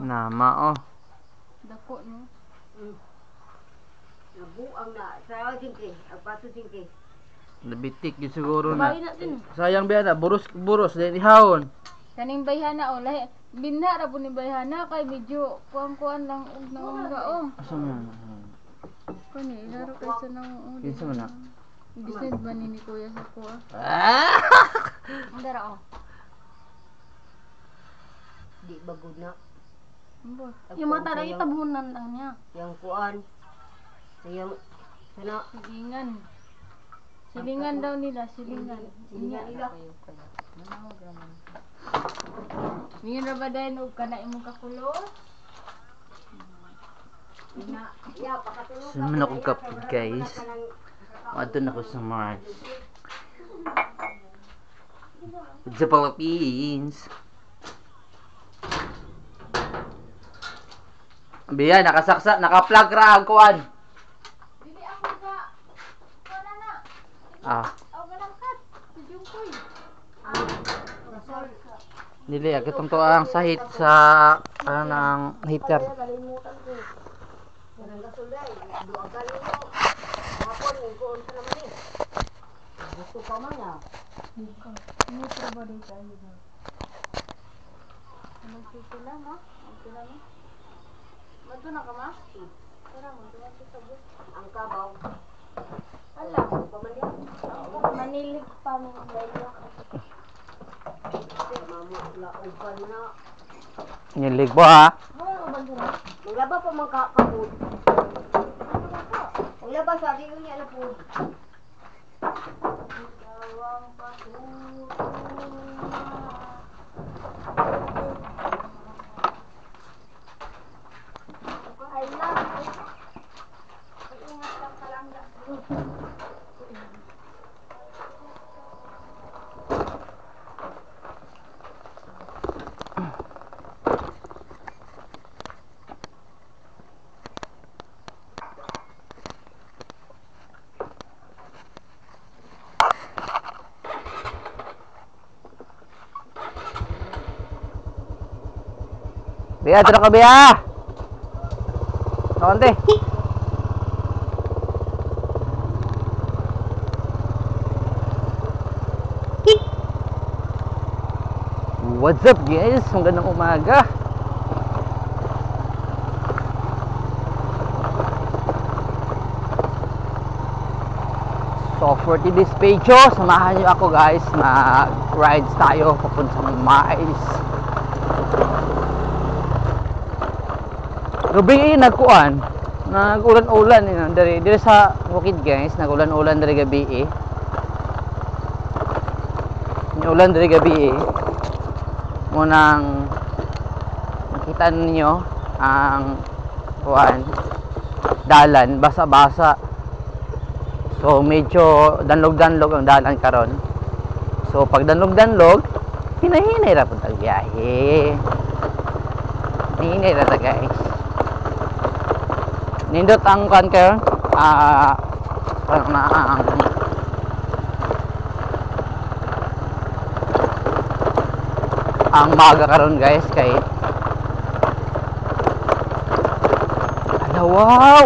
Nama oh. Dako no. Nabuang na. Sa singke. Agpato singke. Nabitik yun siguro na. Bahay na din. Sayang biya na. Buros din ihawon. Kaning bayhana o lahi. Binna ra po ni bayhana kay medyo kuang-kuan lang og nangungga oh. Asa man? Kani ilaro kay sa nang Kinsa man na? Bisnes ba ni kuya sa ko ah. Ang dara oh. Di bagod na. Yung mata na itabunan lang niya. Yang kuan. Yang sana Silingan daw nila, silingan. Silingan nila. Manawag naman. Mingon ra ba dayon og kana imong kakulo? Ya, pakatulog. Suman ako kapit guys. Adun ako sa Mars. Sa Philippines. Biya, nakasaksa, naka-plug ra ang kuan. Dili ako ga. Kana na. Ah, Aw galangkat. Si Jungkoy. dili agad to ang sahit sa nang heater. Kalimutan ko. Kanang gasulay, duagan niyo. Hapon ko unsa naman ni. Gusto pa man ya. Ano trabaho tayo na? Magtutula ma? Magtutula ma? Mato na ka ma? Tara mo, tuwag sa bus. Ang kabaw. Ala, Pamanyan. manilig pa mo ang dahil. Mama, lauban na. Nilig po ha. Ano ba dito? Maglaba pa man kapud. Maglaba sa di niya na pud. Gawang patutunga. I love it. Ingat lang kalangga. Biya, tara ka biya. Konti. What's up guys? Magandang umaga. So for today's video, samahan niyo ako guys na rides tayo papuntang Mais. Gabi nagkuan, nag-ulan-ulan dire sa bukid guys, nag-ulan-ulan dire gabi Ulan dire gabi Munang makita ninyo ang kuan dalan basa-basa. So medyo danlog-danlog ang dalan karon. So pag danlog-danlog, hinahinay ra pud ang biyahe. Hinahinay ra ta guys. Nindot ang kuan karon parang na ang maga karon guys kay wow,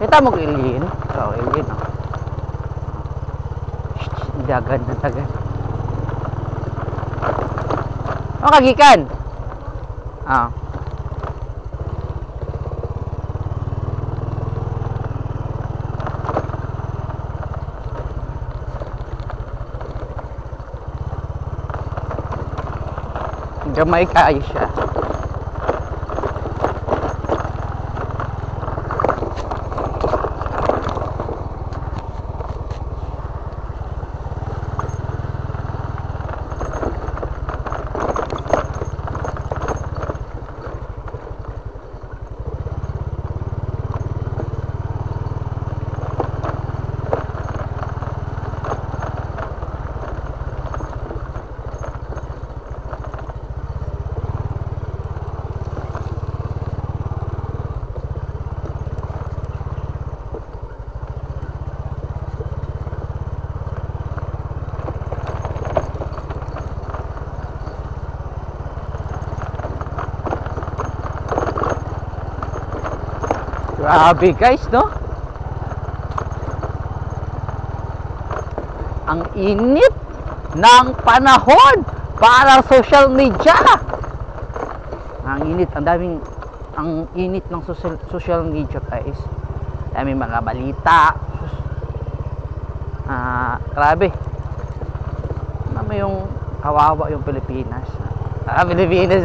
kita mo ilin. So ilin dagan na tagan kagikan gamay kayo siya. Grabe guys, no? Ang init ng panahon para social media. Ang init, ang init ng social media guys. Daming mga balita. Grabe. Ano yung kawawa yung Pilipinas. Pilipinas.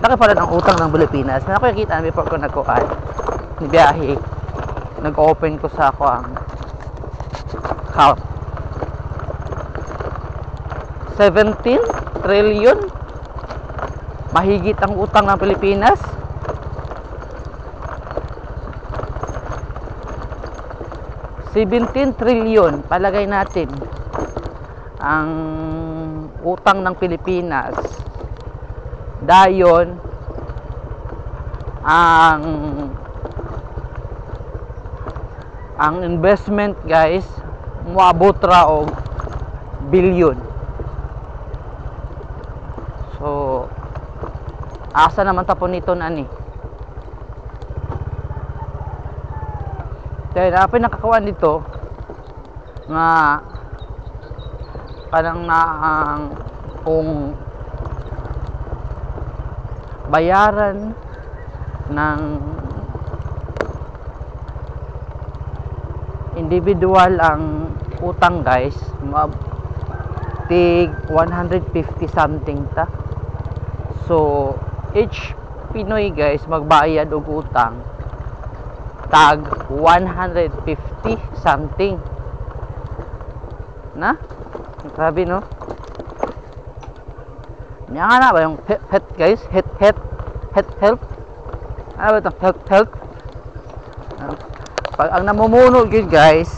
Laki pala ng utang ng Pilipinas. Nakikita na before ko nagbiyahe. Nag-open ko sa ako ang account. 17 trillion mahigit ang utang ng Pilipinas. $17 trillion palagay natin ang utang ng Pilipinas. Dayon ang investment guys moabot ra og billion. So asa naman tapon nito nani? Dahil pinakakuan dito nga kanang naang kung bayaran ng individual ang utang guys, tig 150 something ta. So each Pinoy guys magbayad og utang tag 150 something na. Grabe no. Nya na ba yung het guys, het help. Ano ba ito? Help. Pag ang namumuno yun guys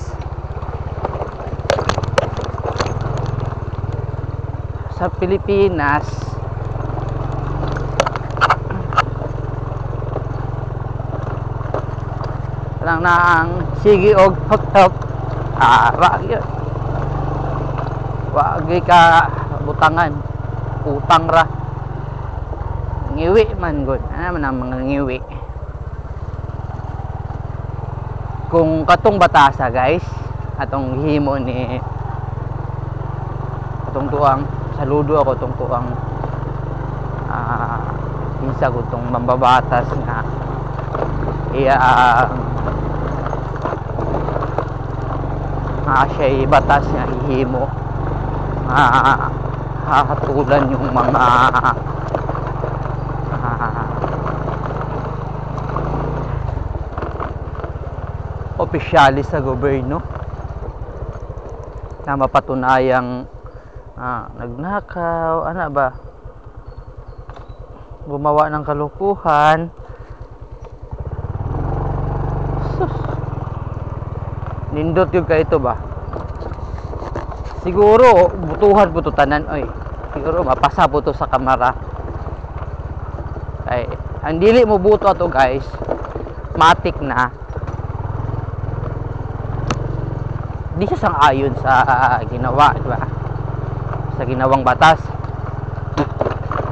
sa Pilipinas, lang na ang sige og help. Ra yun. Wag ka butangan, utang ra. Ngiwi man gud. Ano man ang mga ngiwi? Kung katong batasa guys, atong himo ni atong tuang saludo ako tong tuang isa ko tong mambabatas nga iya siya batas nga hihimo hahatulan yung mga opisyalis sa gobyerno na mapatunayang nagnakaw, ano ba, gumawa ng kalukuhan. Sus, nindot yung ka ito ba? Siguro butuhan po to tanan, oy. Siguro mapasa po to sa kamera. Ay, ang dili mo buto ato guys, matik na. Di siya sang-ayon sa ginawa, di ba? Sa ginawang batas.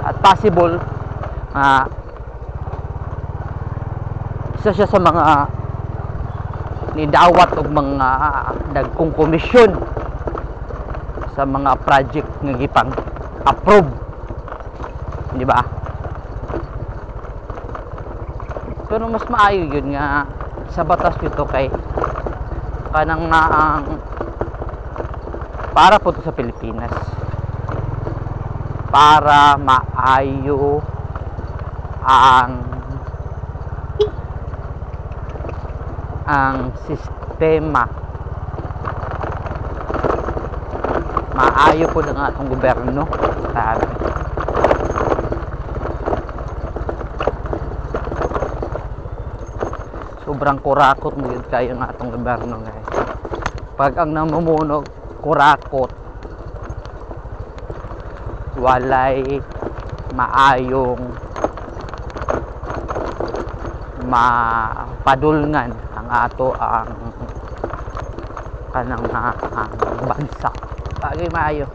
At possible isa siya sa mga nidawat og mga dagkong komisyon sa mga project nga gipang approve, di ba? Pero mas maayo yun nga sa batas nito kay kanang naang para po to sa Pilipinas, para maayo ang sistema, maayo po ng atong gobyerno. Sabi sobrang kurakot mo yun kayo ng atong gobyerno guys. Pag ang namumuno kurakot, walay maayong mapadulngan ang ato ang kanang bansa. Bagay maayo.